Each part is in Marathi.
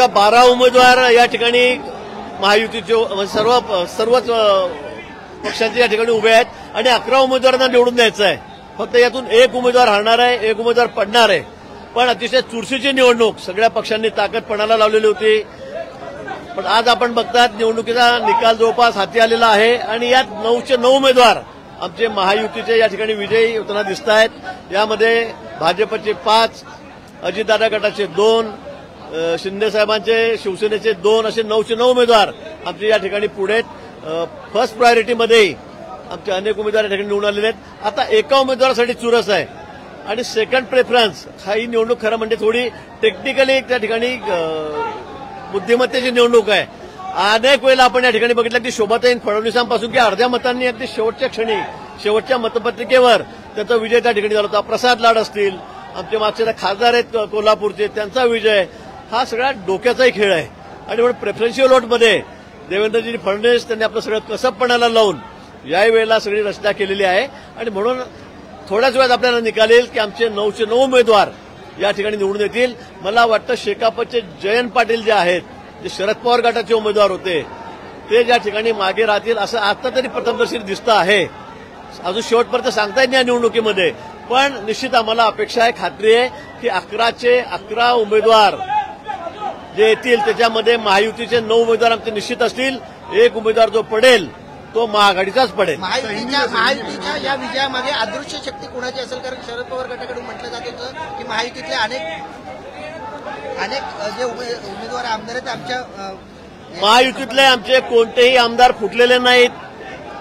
बघा 12 उमेदवार या ठिकाणी महायुतीचे सर्वच पक्षांचे या ठिकाणी उभे आहेत आणि 11 उमेदवारांना निवडून द्यायचं आहे. फक्त यातून एक उमेदवार हरणार आहे, एक उमेदवार पडणार आहे. पण अतिशय चुरशीची निवडणूक सगळ्या पक्षांनी ताकद पणाला लावलेली होती. पण आज आपण बघतात निवडणुकीचा निकाल जवळपास हाती आलेला आहे आणि यात 9चे 9 उमेदवार आमचे महायुतीचे या ठिकाणी विजयी होताना दिसत आहेत. यामध्ये भाजपचे 5, अजितदादा गटाचे 2, शिंदेसाहेबांचे शिवसेनेचे 2 असे 9चे 9 उमेदवार आमचे या ठिकाणी पुढे आहेत. फर्स्ट प्रायोरिटीमध्ये आमचे अनेक उमेदवार या ठिकाणी निवडून आलेले आहेत. आता एका उमेदवारासाठी चुरस आहे आणि सेकंड प्रेफरन्स ही निवडणूक खरं म्हणजे थोडी टेक्निकली त्या ठिकाणी बुद्धिमत्तेची निवडणूक आहे. अनेक वेळेला आपण या ठिकाणी बघितलं की शोभाताईन फडणवीसांपासून की अर्ध्या मतांनी अगदी शेवटच्या क्षणी शेवटच्या मतपत्रिकेवर त्यांचा विजय त्या ठिकाणी झाला होता. प्रसाद लाड असतील, आमचे मागचे खासदार आहेत कोल्हापूरचे, त्यांचा विजय हा सगळा डोक्याचाही खेळ आहे. आणि म्हणून प्रेफरन्शियल वोटमध्ये देवेंद्रजी फडणवीस त्यांनी आपलं सगळं कसबपणाला लावून याही वेळेला सगळी रचना केलेली आहे. आणि म्हणून थोड्याच वेळात आपल्याला निकाल येईल की आमचे 9चे 9 उमेदवार या ठिकाणी निवडून येतील. मला वाटतं शेकापचे जयंत पाटील जे आहेत, जे शरद पवार गटाचे उमेदवार होते, ते ज्या ठिकाणी मागे राहतील असं आता तरी प्रथमदर्शी दिसतं आहे. अजून शेवटपर्यंत सांगता येत नाही या निवडणुकीमध्ये. पण निश्चित आम्हाला अपेक्षा आहे, खात्री आहे की 11चे 11 उमेदवार जे येतील त्याच्यामध्ये महायुतीचे 9 उमेदवार आमचे निश्चित असतील. एक उमेदवार जो पडेल तो महाआघाडीचाच पडेल. महायुतीच्या या विजयामागे अदृश्य शक्ती कोणाची असेल? कारण शरद पवार गटाकडून म्हटलं जात होतं की महायुतीतले अनेक जे उमेदवार आमदार आहेत आमच्या महायुतीतले आमचे कोणतेही आमदार फुटलेले नाहीत.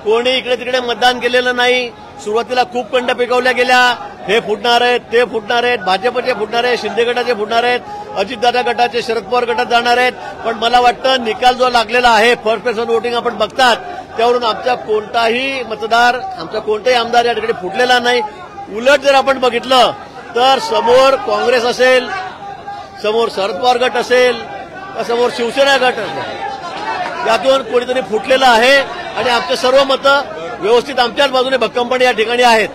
कोणी इकडे तिकडे मतदान केलेलं नाही. सुरुवातीला खूप कंड पिकवल्या गेल्या, हे फुटणार आहेत, ते फुटणार आहेत, भाजपचे फुटणार आहेत, शिंदे गटाचे फुटणार आहेत, अजितदादा गटाचे, शरद पवार गटात जाणार आहेत. पण मला वाटतं निकाल जो लागलेला आहे फर्स्ट पर्सन वोटिंग आपण बघतात त्यावरून आमचा कोणताही मतदार, आमचा कोणताही आमदार या ठिकाणी फुटलेला नाही. उलट जर आपण बघितलं तर समोर काँग्रेस असेल, समोर शरद पवार गट असेल, समोर शिवसेना गट असेल, यातून कोणीतरी फुटलेलं आहे आणि आमचे सर्व मतं व्यवस्थित आमच्याच बाजूने भक्कमपणे या ठिकाणी आहेत.